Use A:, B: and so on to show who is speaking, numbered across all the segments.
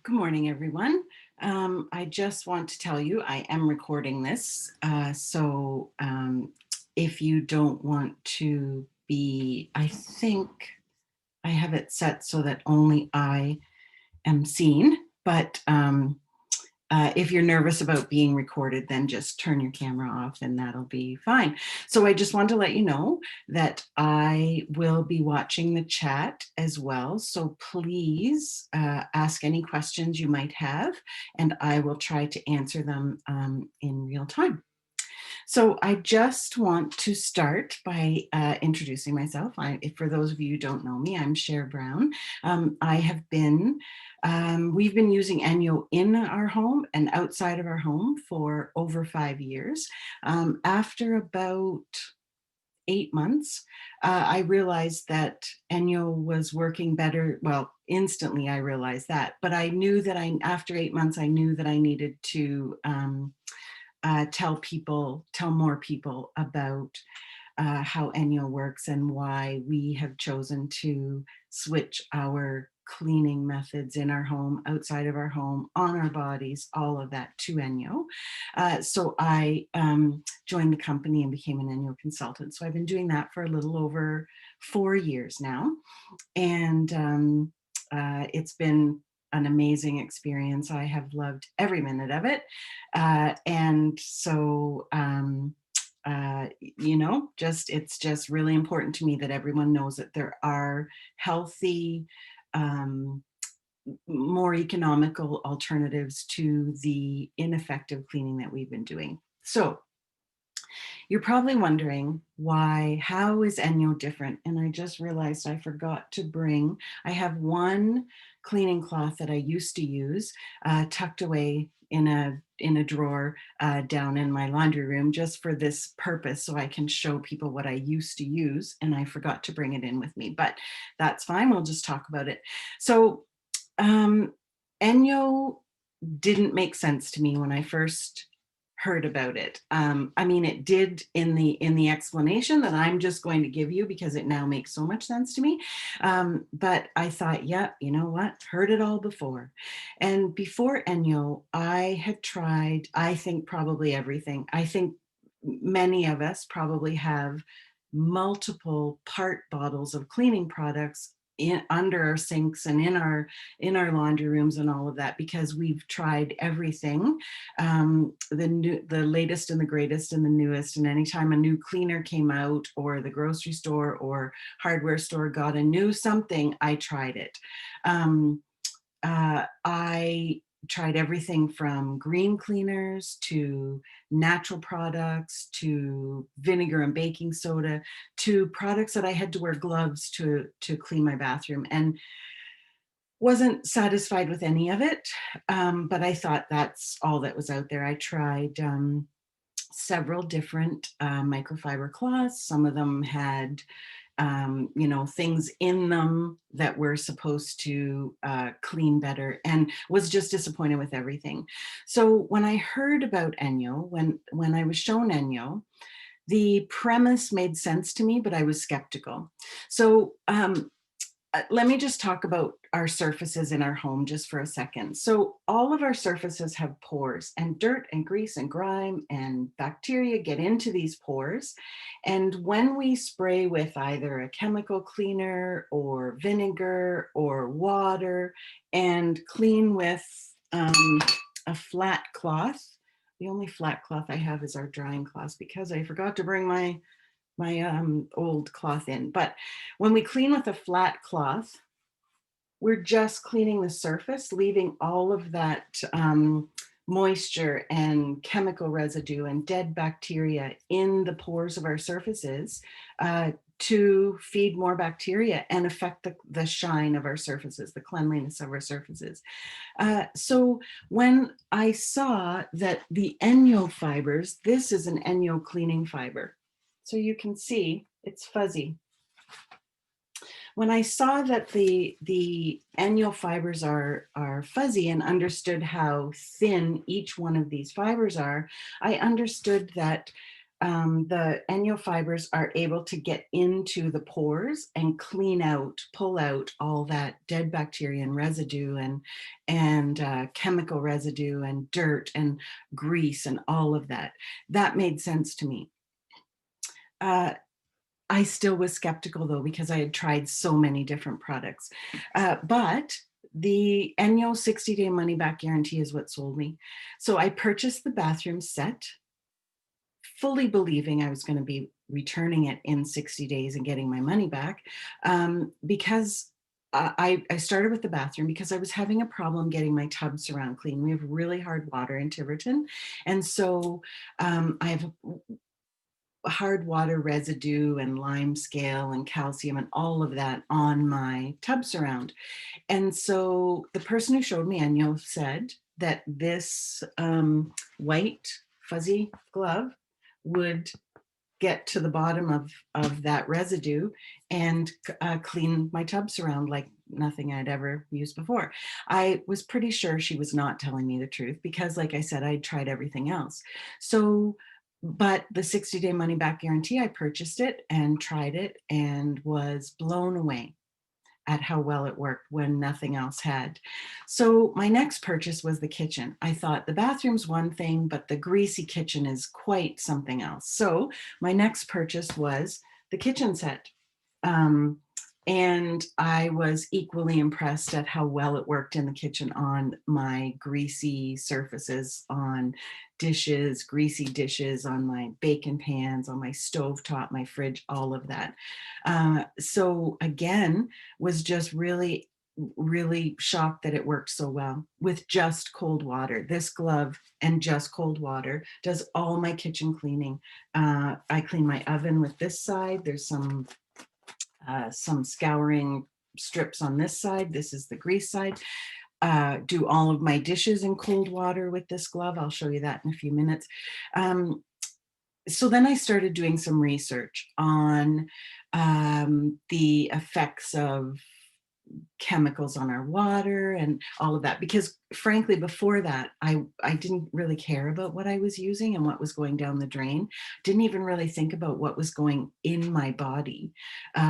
A: Good morning, everyone. I just want to tell you I am recording this. So if you don't want to be, I think I have it set so that only I am seen. But if you're nervous about being recorded, then just turn your camera off and that'll be fine. So I just want to let you know that I will be watching the chat as well. So please ask any questions you might have, and I will try to answer them in real time. So I just want to start by introducing myself. For those of you who don't know me, I'm Cher Brown. We've been using ENJO in our home and outside of our home for over 5 years. After about 8 months, I realized that ENJO was working better. Well, instantly I realized that, but I knew that after 8 months, I knew that I needed to tell more people about how ENJO works and why we have chosen to switch our cleaning methods in our home, outside of our home, on our bodies, all of that to ENJO. So I joined the company and became an ENJO consultant. So I've been doing that for a little over 4 years now. And it's been an amazing experience. I have loved every minute of it. It's just really important to me that everyone knows that there are healthy, more economical alternatives to the ineffective cleaning that we've been doing. So you're probably wondering how is ENJO different? And I just realized I forgot to bring, I have one cleaning cloth that I used to use tucked away in a drawer down in my laundry room just for this purpose, so I can show people what I used to use, and I forgot to bring it in with me, but that's fine. We'll just talk about it. So ENJO didn't make sense to me when I first heard about it. I mean, it did in the explanation that I'm just going to give you because it now makes so much sense to me. But I thought, yeah, you know what? Heard it all before. And before ENJO, I had tried, I think probably everything. I think many of us probably have multiple part bottles of cleaning products under our sinks and in our laundry rooms and all of that, because we've tried everything, the latest and the greatest and the newest. And anytime a new cleaner came out, or the grocery store or hardware store got a new something, I tried it. I tried everything from green cleaners to natural products to vinegar and baking soda to products that I had to wear gloves to clean my bathroom, and wasn't satisfied with any of it. But I thought that's all that was out there. I tried several different microfiber cloths. Some of them had things in them that were supposed to clean better, and was just disappointed with everything. So when I heard about ENJO, when I was shown ENJO, the premise made sense to me, but I was skeptical. So let me just talk about our surfaces in our home just for a second. So all of our surfaces have pores, and dirt and grease and grime and bacteria get into these pores. And when we spray with either a chemical cleaner or vinegar or water and clean with a flat cloth, the only flat cloth I have is our drying cloth because I forgot to bring my old cloth in. But when we clean with a flat cloth, we're just cleaning the surface, leaving all of that moisture and chemical residue and dead bacteria in the pores of our surfaces to feed more bacteria and affect the shine of our surfaces, the cleanliness of our surfaces. So when I saw that the ENJO fibers, this is an ENJO cleaning fiber. So you can see it's fuzzy. When I saw that the ENJO fibers are fuzzy and understood how thin each one of these fibers are, I understood that The ENJO fibers are able to get into the pores and clean out, pull out all that dead bacteria and residue and chemical residue and dirt and grease and all of that. That made sense to me. I still was skeptical though, because I had tried so many different products. But the ENJO 60-day money back guarantee is what sold me. So I purchased the bathroom set, fully believing I was going to be returning it in 60 days and getting my money back, because I started with the bathroom because I was having a problem getting my tub surround clean. We have really hard water in Tiverton. And so I have hard water residue and lime scale and calcium and all of that on my tub surround. And so the person who showed me ENJO said that this white fuzzy glove would get to the bottom of that residue and clean my tub surround like nothing I'd ever used before. I was pretty sure she was not telling me the truth because, like I said, I'd tried everything else. So, but the 60-day money back guarantee, I purchased it and tried it and was blown away at how well it worked when nothing else had. So my next purchase was the kitchen. I thought the bathroom's one thing, but the greasy kitchen is quite something else. So my next purchase was the kitchen set. And I was equally impressed at how well it worked in the kitchen on my greasy surfaces, on dishes, greasy dishes, on my bacon pans, on my stovetop, my fridge, all of that. So again, was just really, really shocked that it worked so well with just cold water. This glove and just cold water does all my kitchen cleaning. I clean my oven with this side. There's some scouring strips on this side. This is the grease side. Do all of my dishes in cold water with this glove. I'll show you that in a few minutes. So then I started doing some research on the effects of chemicals on our water and all of that, because frankly before that I didn't really care about what I was using and what was going down the drain. Didn't even really think about what was going in my body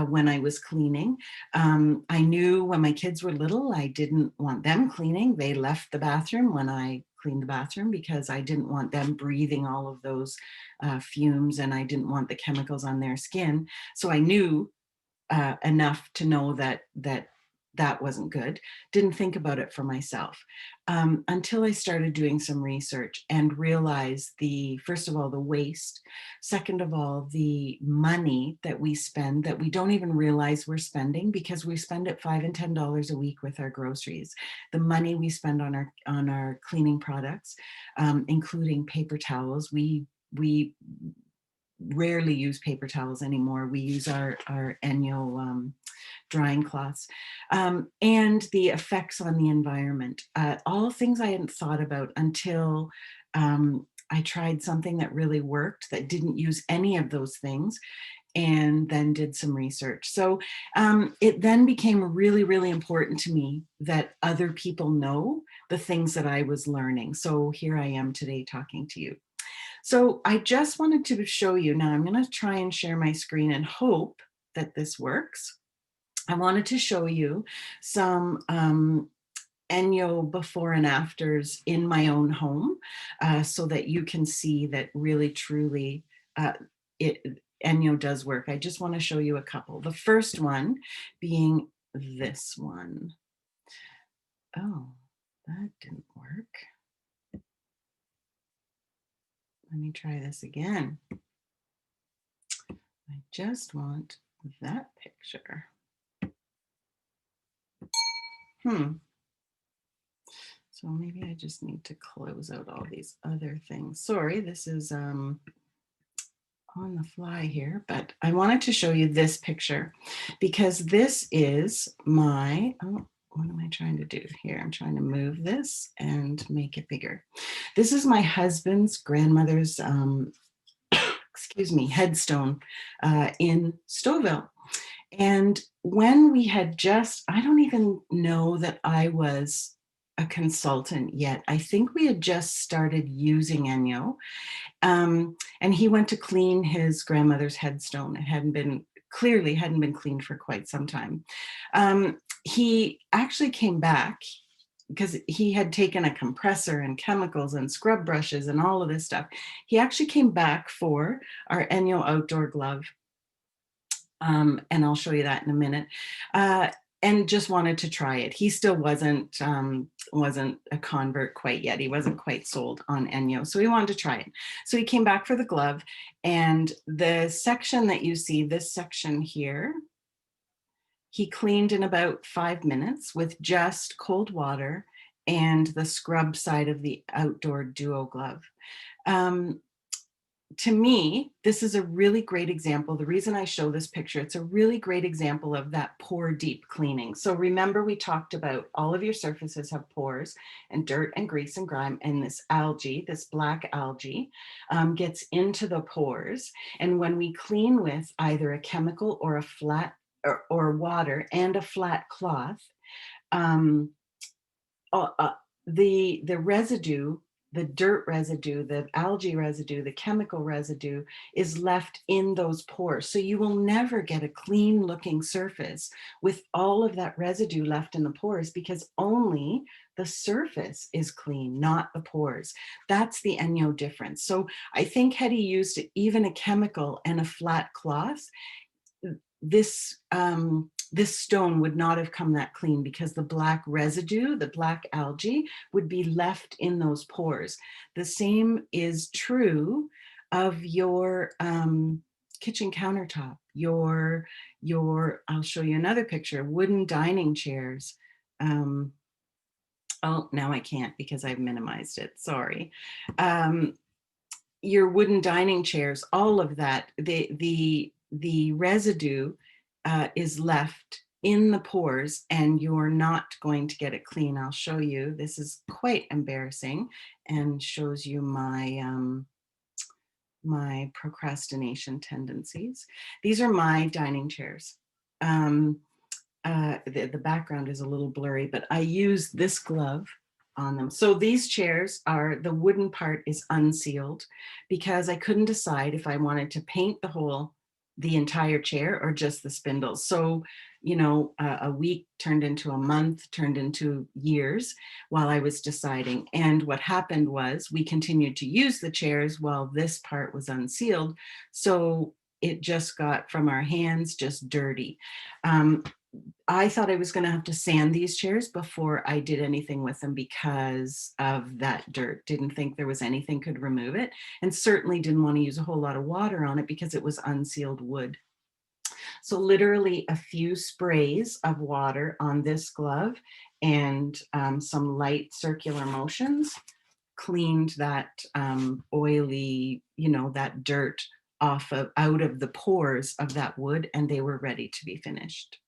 A: when I was cleaning. I knew when my kids were little I didn't want them cleaning. They left the bathroom when I cleaned the bathroom because I didn't want them breathing all of those fumes, and I didn't want the chemicals on their skin. So I knew enough to know that wasn't good. Didn't think about it for myself until I started doing some research and realized first of all, the waste. Second of all, the money that we spend that we don't even realize we're spending because we spend it $5 and $10 a week with our groceries. The money we spend on our cleaning products, including paper towels. We rarely use paper towels anymore. We use our ENJO drying cloths, and the effects on the environment. All things I hadn't thought about until I tried something that really worked, that didn't use any of those things, and then did some research. So it then became really, really important to me that other people know the things that I was learning. So here I am today talking to you. So I just wanted to show you, now I'm going to try and share my screen and hope that this works. I wanted to show you some ENJO before and afters in my own home so that you can see that really truly ENJO does work. I just want to show you a couple. The first one being this one. Oh, that didn't work. Let me try this again. I just want that picture. So maybe I just need to close out all these other things. Sorry, this is on the fly here, but I wanted to show you this picture because this is my, what am I trying to do here? I'm trying to move this and make it bigger. This is my husband's grandmother's, excuse me, headstone in Stouffville. And when we had just, I don't even know that I was a consultant yet. I think we had just started using ENJO. And he went to clean his grandmother's headstone. It clearly hadn't been cleaned for quite some time. He actually came back because he had taken a compressor and chemicals and scrub brushes and all of this stuff. He actually came back for our ENJO outdoor glove. And I'll show you that in a minute. And just wanted to try it. He still wasn't a convert quite yet. He wasn't quite sold on ENJO, so he wanted to try it. So he came back for the glove, and the section that you see, this section here, he cleaned in about 5 minutes with just cold water and the scrub side of the outdoor duo glove. To me, this is a really great example. The reason I show this picture, it's a really great example of that pore deep cleaning. So remember, we talked about all of your surfaces have pores and dirt and grease and grime, and this algae, this black algae, gets into the pores. And when we clean with either a chemical or a flat or water and a flat cloth, um, the residue, the dirt residue, the algae residue, the chemical residue is left in those pores. So you will never get a clean looking surface with all of that residue left in the pores, because only the surface is clean, not the pores. That's the ENJO difference. So I think had he used even a chemical and a flat cloth, this stone would not have come that clean, because the black residue, the black algae, would be left in those pores. The same is true of your kitchen countertop, I'll show you another picture, wooden dining chairs. Oh, now I can't because I've minimized it, sorry. Your wooden dining chairs, all of that, the residue is left in the pores, and you're not going to get it clean. I'll show you. This is quite embarrassing and shows you my my procrastination tendencies. These are my dining chairs. The background is a little blurry, but I use this glove on them. So these chairs the wooden part is unsealed, because I couldn't decide if I wanted to paint the entire chair or just the spindles. So, a week turned into a month, turned into years while I was deciding. And what happened was we continued to use the chairs while this part was unsealed. So it just got from our hands just dirty. I thought I was going to have to sand these chairs before I did anything with them because of that dirt. Didn't think there was anything could remove it, and certainly didn't want to use a whole lot of water on it because it was unsealed wood. So literally a few sprays of water on this glove and some light circular motions cleaned that oily, that dirt out of the pores of that wood, and they were ready to be finished.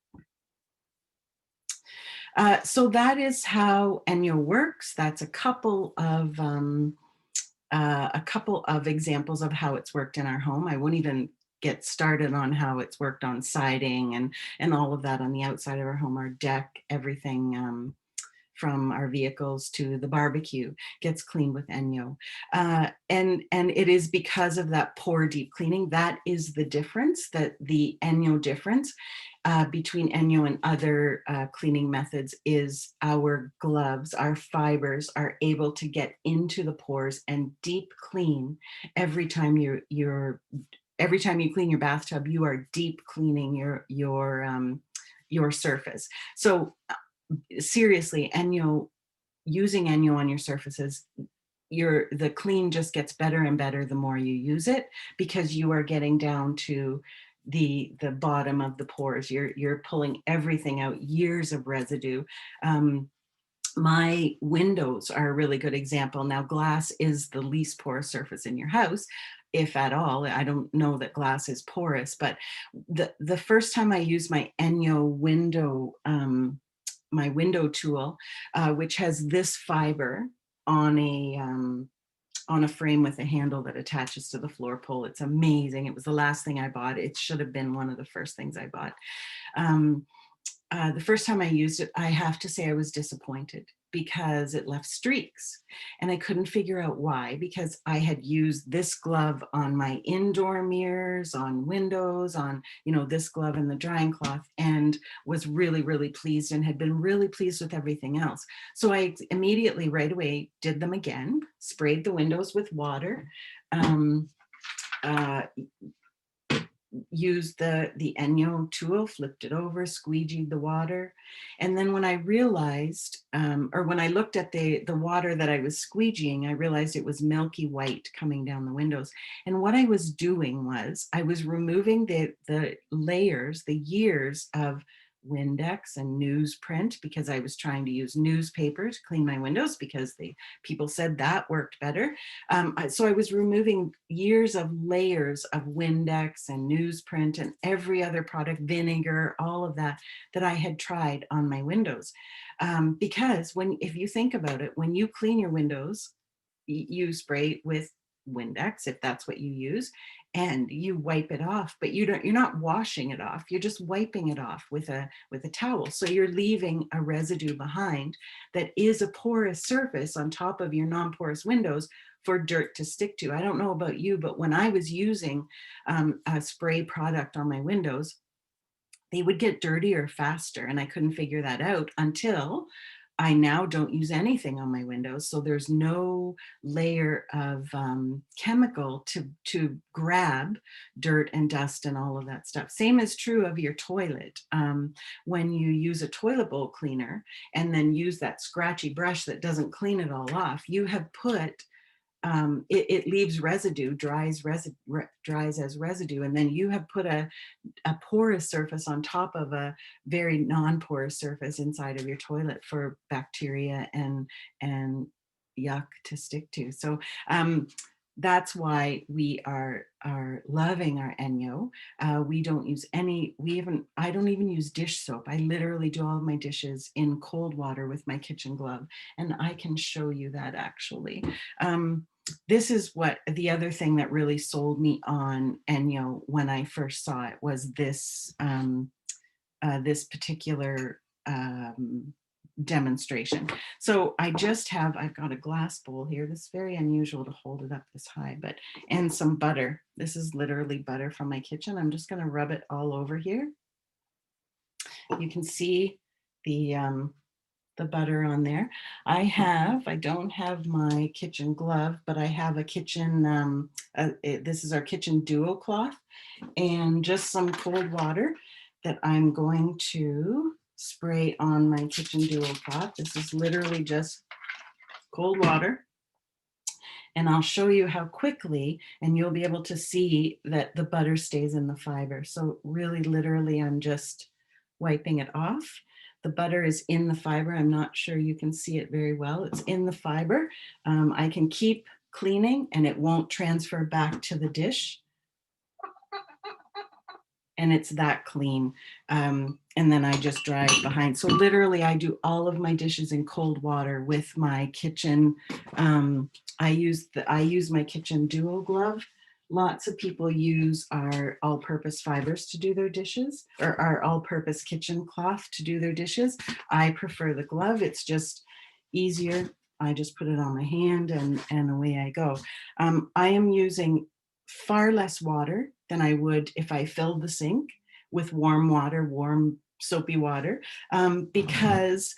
A: So that is how ENJO works. That's a couple of examples of how it's worked in our home. I won't even get started on how it's worked on siding and all of that on the outside of our home, our deck, everything from our vehicles to the barbecue gets cleaned with ENJO. And it is because of that pore deep cleaning. That is the difference, that the ENJO difference between ENJO and other cleaning methods is our gloves, our fibers are able to get into the pores and deep clean. Every time you clean your bathtub, you are deep cleaning your surface. So seriously, using ENJO on your surfaces, the clean just gets better and better the more you use it, because you are getting down to the bottom of the pores. You're pulling everything out, years of residue. My windows are a really good example. Now, glass is the least porous surface in your house, if at all. I don't know that glass is porous, but the first time I used my ENJO window, my window tool, which has this fiber on a frame with a handle that attaches to the floor pole. It's amazing. It was the last thing I bought. It should have been one of the first things I bought. The first time I used it, I have to say I was disappointed because it left streaks and I couldn't figure out why, because I had used this glove on my indoor mirrors, on windows, on, you know, this glove and the drying cloth, and was really, really pleased and had been really pleased with everything else. So I immediately right away did them again, sprayed the windows with water, um, uh, used the ENJO tool, flipped it over, squeegeed the water. And then when I realized, or when I looked at the water that I was squeegeeing, I realized it was milky white coming down the windows. And what I was doing was I was removing the layers, the years of Windex and newsprint, because I was trying to use newspaper to clean my windows because people said that worked better. So I was removing years of layers of Windex and newsprint and every other product, vinegar, all of that, that I had tried on my windows. Because if you think about it, when you clean your windows, you spray with Windex, if that's what you use, and you wipe it off, but you're not washing it off. You're just wiping it off with a towel. So you're leaving a residue behind that is a porous surface on top of your non-porous windows for dirt to stick to. I don't know about you, but when I was using a spray product on my windows, they would get dirtier faster, and I couldn't figure that out until I now don't use anything on my windows. So there's no layer of chemical to grab dirt and dust and all of that stuff. Same is true of your toilet. When you use a toilet bowl cleaner and then use that scratchy brush that doesn't clean it all off, you have put it leaves residue, dries as residue, and then you have put a porous surface on top of a very non-porous surface inside of your toilet for bacteria and yuck to stick to. So that's why we are loving our ENJO. We don't use I don't even use dish soap. I literally do all of my dishes in cold water with my kitchen glove, and I can show you that actually. This is what the other thing that really sold me on ENJO when I first saw it was this this particular demonstration. So I've got a glass bowl here. This is very unusual to hold it up this high, and some butter. This is literally butter from my kitchen. I'm just going to rub it all over here. You can see the butter on there. I don't have my kitchen glove, but I have a kitchen, this is our kitchen duo cloth, and just some cold water that I'm going to spray on my kitchen duo cloth. This is literally just cold water. And I'll show you how quickly, and you'll be able to see that the butter stays in the fiber. So really, literally, I'm just wiping it off. The butter is in the fiber. I'm not sure you can see it very well. It's in the fiber. I can keep cleaning and it won't transfer back to the dish. And it's that clean. And then I just dry it behind. So literally I do all of my dishes in cold water with my kitchen. I use my kitchen duo glove. Lots of people use our all-purpose fibers to do their dishes, or our all-purpose kitchen cloth to do their dishes. I prefer the glove. It's just easier. I just put it on my hand and away I go. I am using far less water than I would if I filled the sink with warm water, warm soapy water, because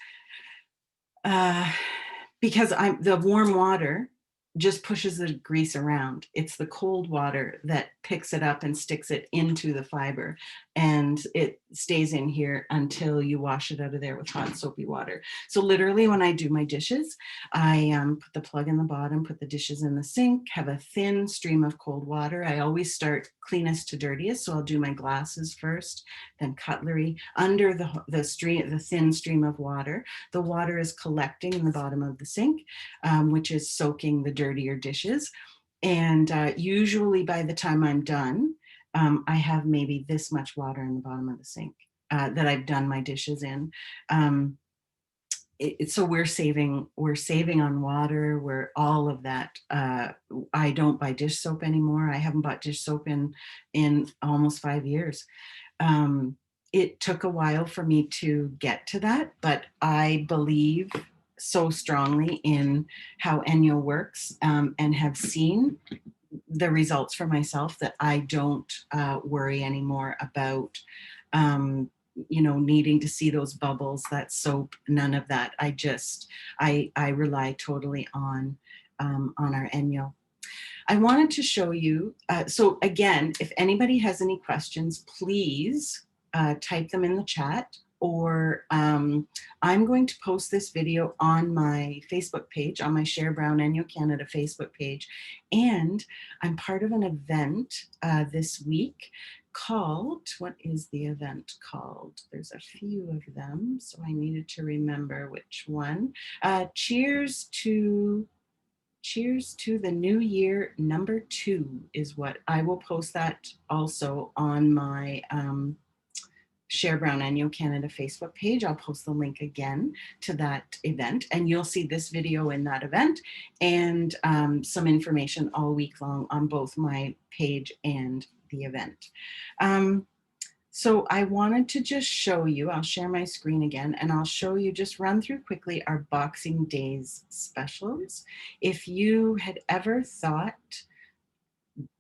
A: the warm water just pushes the grease around. It's the cold water that picks it up and sticks it into the fiber, and it stays in here until you wash it out of there with hot soapy water. So literally when I do my dishes, I put the plug in the bottom, put the dishes in the sink, have a thin stream of cold water. I always start cleanest to dirtiest, so I'll do my glasses first, then cutlery. Under the thin stream of water, the water is collecting in the bottom of the sink, which is soaking the dirtier dishes. And usually by the time I'm done, I have maybe this much water in the bottom of the sink that I've done my dishes in. So we're saving on water. We're all of that. I don't buy dish soap anymore. I haven't bought dish soap in almost 5 years. it took a while for me to get to that, but I believe so strongly in how ENJO works, and have seen the results for myself that I don't worry anymore about, needing to see those bubbles, that soap, none of that. I rely totally on our ENJO. I wanted to show you, so again, if anybody has any questions, please type them in the chat, or I'm going to post this video on my Facebook page, on my Share Brown ENJO Canada Facebook page, and I'm part of an event this week called, what is the event called? There's a few of them, so I needed to remember which one. Cheers to the New Year #2 is what I will post that also on my Share Brown ENJO Canada Facebook page. I'll post the link again to that event, and you'll see this video in that event, and some information all week long on both my page and the event. So I wanted to just show you, I'll share my screen again, and I'll show you, just run through quickly our Boxing Days specials. If you had ever thought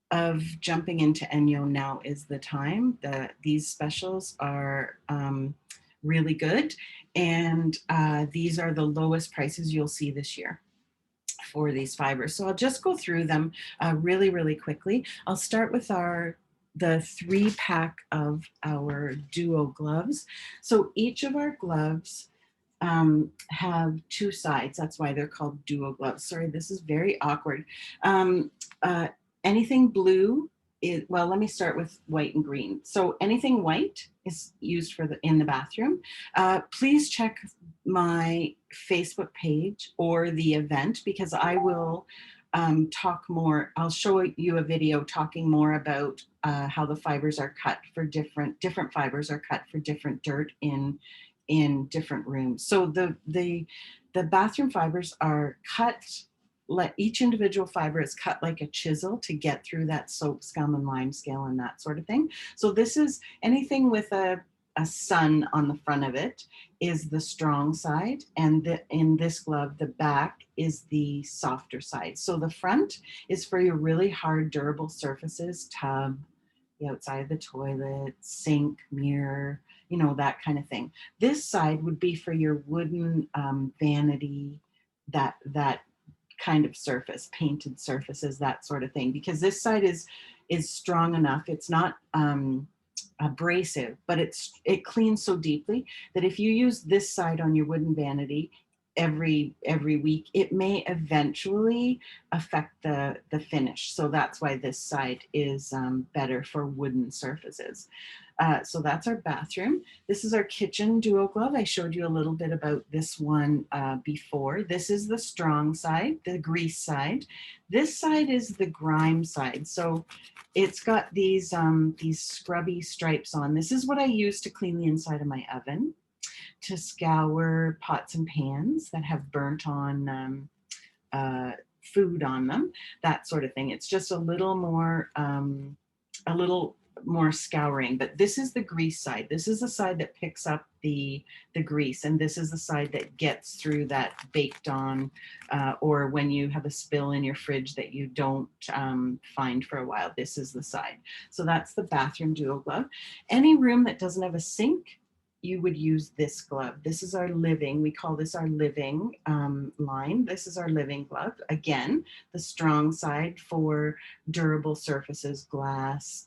A: of jumping into ENJO, now is the time. These specials are really good, and these are the lowest prices you'll see this year for these fibers. So I'll just go through them really, really quickly. I'll start with the 3-pack of our duo gloves. So each of our gloves have 2 sides. That's why they're called duo gloves. Sorry, this is very awkward. Anything blue is, well, let me start with white and green. So anything white is used for in the bathroom. Please check my Facebook page or the event, because I will talk more. I'll show you a video talking more about how the fibers are cut for different fibers are cut for different dirt in different rooms. So the bathroom fibers are cut, each individual fiber is cut like a chisel to get through that soap, scum, and lime scale and that sort of thing. So this is anything with a sun on the front of it is the strong side, and in this glove, the back is the softer side. So the front is for your really hard, durable surfaces, tub, the outside of the toilet, sink, mirror, that kind of thing. This side would be for your wooden vanity, that kind of surface, painted surfaces, that sort of thing, because this side is strong enough. It's not abrasive, but it cleans so deeply that if you use this side on your wooden vanity every week, it may eventually affect the finish. So that's why this side is better for wooden surfaces. So that's our bathroom. This is our kitchen duo glove. I showed you a little bit about this one before. This is the strong side, the grease side. This side is the grime side. So it's got these scrubby stripes on. This is what I use to clean the inside of my oven, to scour pots and pans that have burnt on food on them, that sort of thing. It's just a little more scouring, but this is the grease side. This is the side that picks up the grease, and this is the side that gets through that baked on, or when you have a spill in your fridge that you don't find for a while. This is the side. So that's the bathroom duo glove. Any room that doesn't have a sink, you would use this glove. This is our living, we call this our living line. This is our living glove. Again, the strong side for durable surfaces, glass,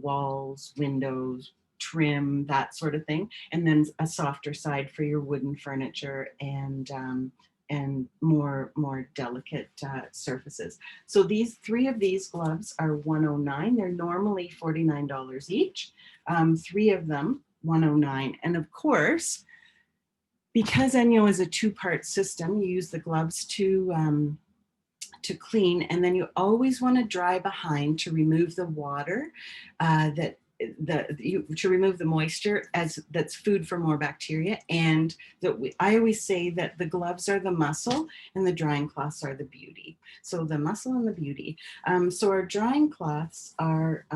A: walls, windows, trim, that sort of thing. And then a softer side for your wooden furniture and more delicate surfaces. So these 3 of these gloves are $109. They're normally $49 each. 3 of them, $109. And of course, because ENJO is a 2-part system, you use the gloves to clean, and then you always want to dry behind to remove the water to remove the moisture that's food for more bacteria. And I always say that the gloves are the muscle and the drying cloths are the beauty. So the muscle and the beauty. So our drying cloths are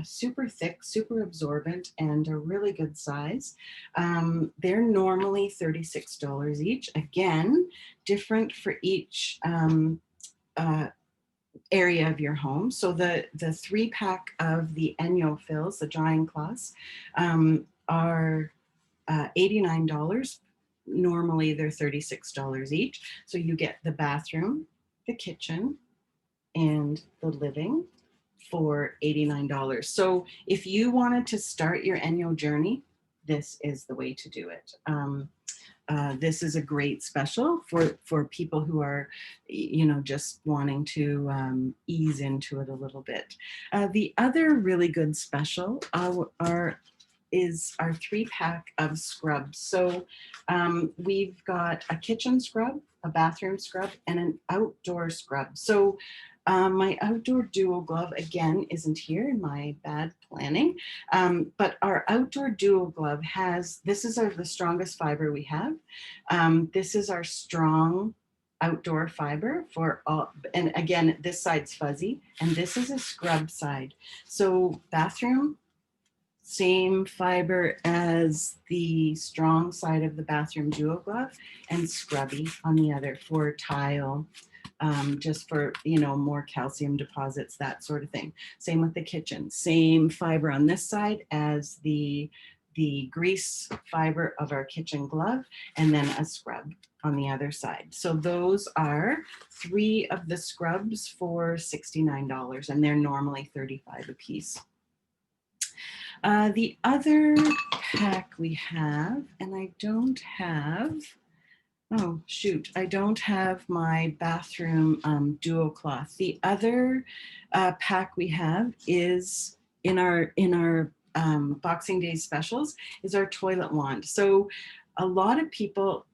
A: super thick, super absorbent, and a really good size. They're normally $36 each. Again, different for each uh, area of your home. So the 3-pack of the ENJO fills, the drying cloths, are $89. Normally they're $36 each. So you get the bathroom, the kitchen, and the living for $89. So if you wanted to start your ENJO journey, this is the way to do it. This is a great special for people who are, just wanting to ease into it a little bit. The other really good special is our 3-pack of scrubs. So we've got a kitchen scrub, a bathroom scrub, and an outdoor scrub. So my outdoor duo glove, again, isn't here in my bad planning, but our outdoor duo glove this is the strongest fiber we have. This is our strong outdoor fiber for all, and again, this side's fuzzy, and this is a scrub side. So bathroom, same fiber as the strong side of the bathroom duo glove, and scrubby on the other for tile, just for, more calcium deposits, that sort of thing. Same with the kitchen, same fiber on this side as the grease fiber of our kitchen glove, and then a scrub on the other side. So those are 3 of the scrubs for $69, and they're normally $35 a piece. The other pack we have, and I don't have, oh shoot, I don't have my bathroom duo cloth. The other pack we have is in our Boxing Day specials is our toilet wand. So a lot of people,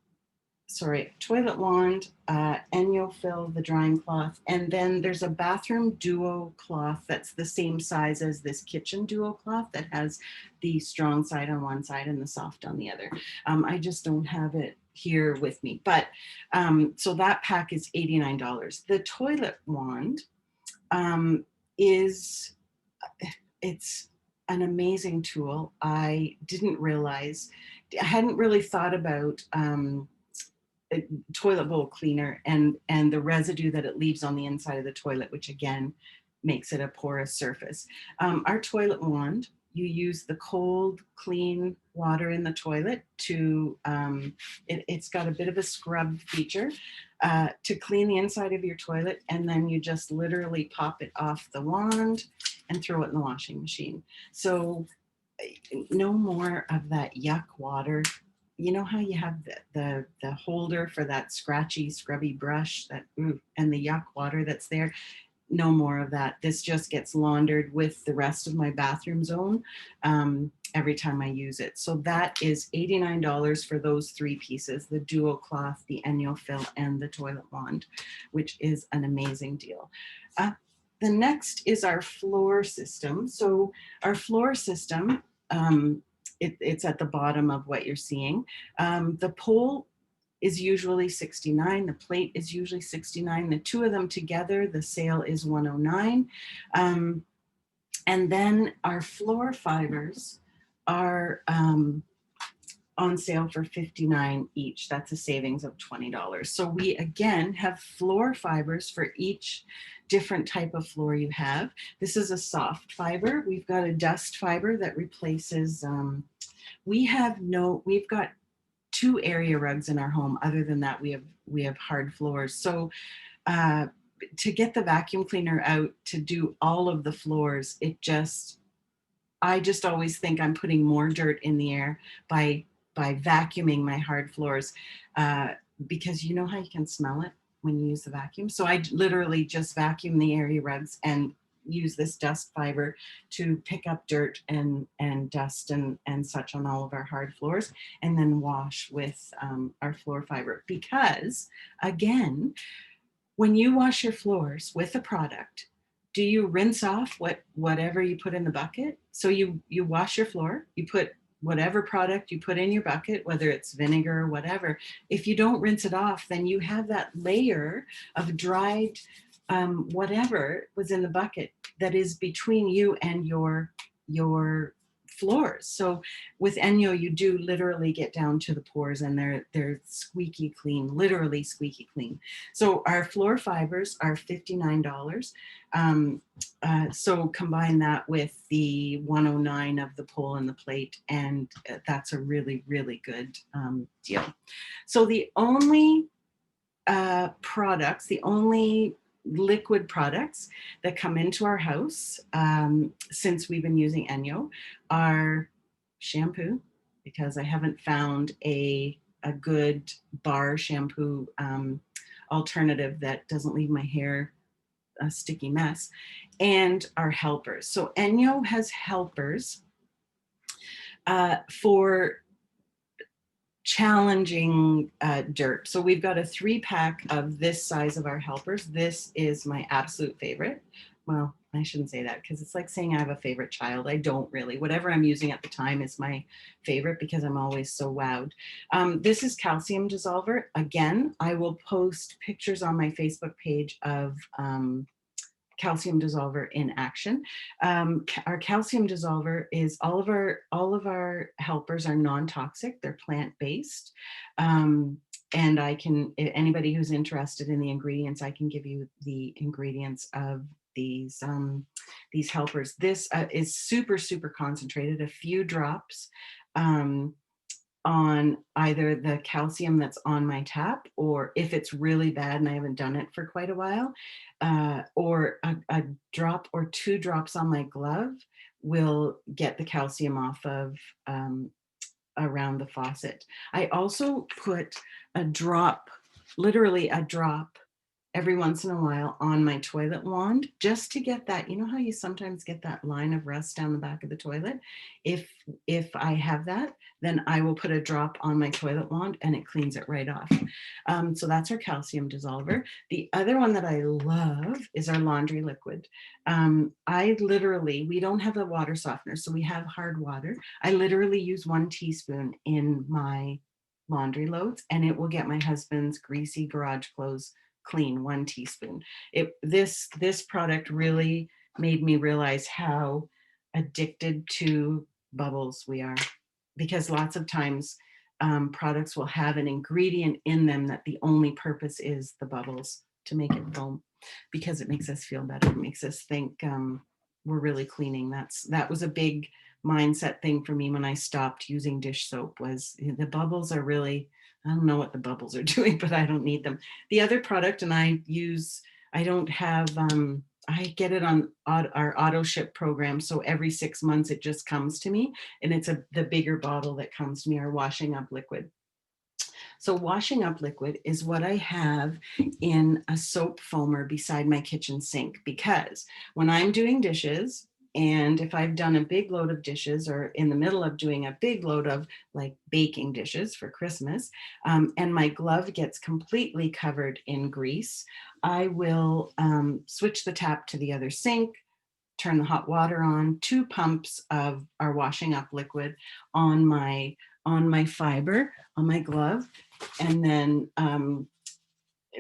A: toilet wand, ENJO fill, the drying cloth, and then there's a bathroom duo cloth that's the same size as this kitchen duo cloth that has the strong side on one side and the soft on the other. I just don't have it here with me, but so that pack is $89. The toilet wand it's an amazing tool. I didn't realize, I hadn't really thought about toilet bowl cleaner and the residue that it leaves on the inside of the toilet, which again makes it a porous surface. Our toilet wand, you use the cold, clean water in the toilet to, it's got a bit of a scrub feature to clean the inside of your toilet, and then you just literally pop it off the wand and throw it in the washing machine. So no more of that yuck water. You know how you have the holder for that scratchy, scrubby brush, and the yuck water that's there? No more of that. This just gets laundered with the rest of my bathroom zone every time I use it. So that is $89 for those 3 pieces, the duo cloth, the ENJO fill, and the toilet wand, which is an amazing deal. The next is our floor system. So our floor system, it's at the bottom of what you're seeing. The pole is usually $69. The plate is usually $69. The 2 of them together, the sale is $109. And then our floor fibers are on sale for $59 each. That's a savings of $20. So we again have floor fibers for each different type of floor you have. This is a soft fiber. We've got a dust fiber that replaces, we've got 2 area rugs in our home. Other than that, we have hard floors. So to get the vacuum cleaner out to do all of the floors, I just always think I'm putting more dirt in the air by vacuuming my hard floors, because you know how you can smell it when you use the vacuum. So I literally just vacuum the area rugs and use this dust fiber to pick up dirt and dust and such on all of our hard floors, and then wash with our floor fiber. Because again, when you wash your floors with a product, do you rinse off whatever you put in the bucket? So you wash your floor, you put whatever product you put in your bucket, whether it's vinegar or whatever. If you don't rinse it off, then you have that layer of dried whatever was in the bucket that is between you and your floors. So with ENJO, you do literally get down to the pores, and they're squeaky clean, literally squeaky clean. So our floor fibers are $59. So combine that with the 109 of the pole and the plate, and that's a really, really good deal. So the only products, the only liquid products that come into our house since we've been using ENJO are shampoo, because I haven't found a good bar shampoo alternative that doesn't leave my hair a sticky mess, and our helpers. So ENJO has helpers for challenging dirt. So we've got a 3-pack of this size of our helpers. This is my absolute favorite. Well, I shouldn't say that, because it's like saying I have a favorite child. I don't really. Whatever I'm using at the time is my favorite, because I'm always so wowed. This is calcium dissolver. Again, I will post pictures on my Facebook page of calcium dissolver in action. Our calcium dissolver is all of our helpers are non-toxic. They're plant-based. And I can, anybody who's interested in the ingredients, I can give you the ingredients of these helpers. This is super, super concentrated, a few drops on either the calcium that's on my tap, or if it's really bad and I haven't done it for quite a while, or a drop or 2 drops on my glove will get the calcium off of around the faucet. I also put a drop, literally a drop, every once in a while on my toilet wand, just to get that, you know how you sometimes get that line of rust down the back of the toilet? If I have that, then I will put a drop on my toilet wand and it cleans it right off. So that's our calcium dissolver. The other one that I love is our laundry liquid. We don't have a water softener, so we have hard water. I literally use 1 teaspoon in my laundry loads, and it will get my husband's greasy garage clothes clean. 1 teaspoon. This product really made me realize how addicted to bubbles we are, because lots of times products will have an ingredient in them that the only purpose is the bubbles, to make it foam, because it makes us feel better. It makes us think we're really cleaning. That was a big mindset thing for me when I stopped using dish soap, was the bubbles are really, I don't know what the bubbles are doing, but I don't need them. The other product, and I don't have, I get it on our auto ship program. So every 6 months it just comes to me, and it's the bigger bottle that comes to me, our washing up liquid. So washing up liquid is what I have in a soap foamer beside my kitchen sink, because when I'm doing dishes, and if I've done a big load of dishes, or in the middle of doing a big load of like baking dishes for Christmas, and my glove gets completely covered in grease, I will switch the tap to the other sink, turn the hot water on, 2 pumps of our washing up liquid on my fiber, on my glove, and then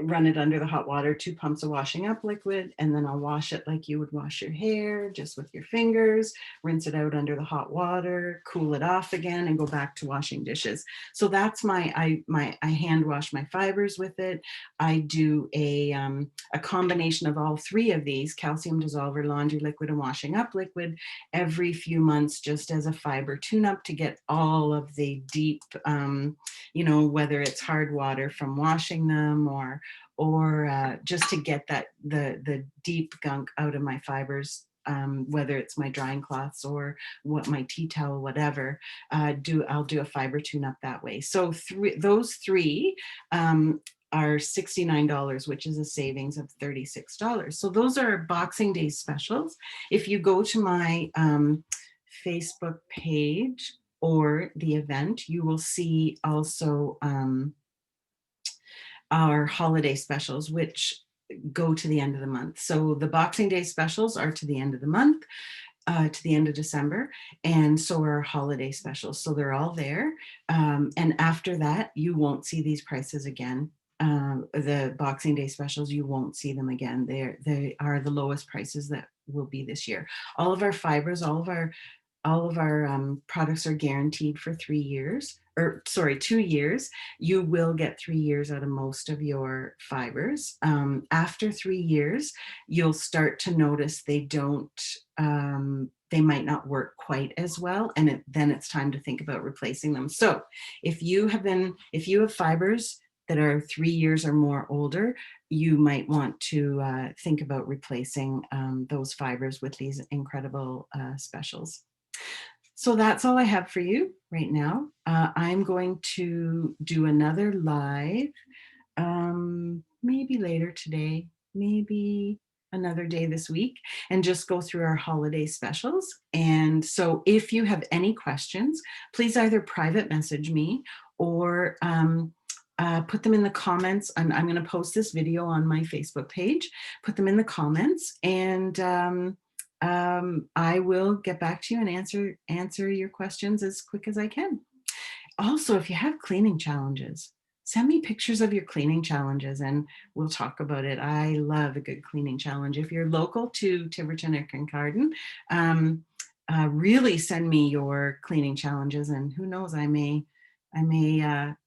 A: run it under the hot water, 2 pumps of washing up liquid, and then I'll wash it like you would wash your hair, just with your fingers, rinse it out under the hot water, cool it off again, and go back to washing dishes. So that's I hand wash my fibers with it. I do a combination of all 3 of these, calcium dissolver, laundry liquid, and washing up liquid, every few months, just as a fiber tune-up, to get all of the deep, whether it's hard water from washing them, or just to get the deep gunk out of my fibers, whether it's my drying cloths or my tea towel, whatever. I'll do a fiber tune up that way. So those 3 are $69, which is a savings of $36. So those are Boxing Day specials. If you go to my Facebook page or the event, you will see also our holiday specials, which go to the end of the month. So the Boxing Day specials are to the end of the month, to the end of December, and so are our holiday specials. So they're all there. And after that, you won't see these prices again the Boxing Day specials, you won't see them again. They are the lowest prices that will be this year. All of our fibers, all of our products are guaranteed for 3 years, or sorry, 2 years. You will get 3 years out of most of your fibers. After 3 years, you'll start to notice they might not work quite as well, and then it's time to think about replacing them. So if you have fibers that are 3 years or more older, you might want to think about replacing those fibers with these incredible specials. So that's all I have for you right now. I'm going to do another live, maybe later today, maybe another day this week, and just go through our holiday specials. And so if you have any questions, please either private message me or put them in the comments. I'm going to post this video on my Facebook page. Put them in the comments, and I will get back to you and answer your questions as quick as I can. Also, if you have cleaning challenges, send me pictures of your cleaning challenges and we'll talk about it. I love a good cleaning challenge. If you're local to Tiverton or Kincardine, really send me your cleaning challenges, and who knows, I may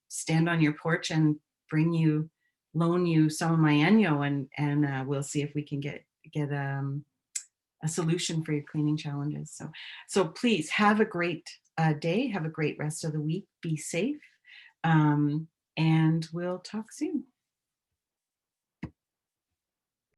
A: stand on your porch and loan you some of my ENJO, and we'll see if we can get a solution for your cleaning challenges. So please have a great day. Have a great rest of the week. Be safe. And we'll talk soon.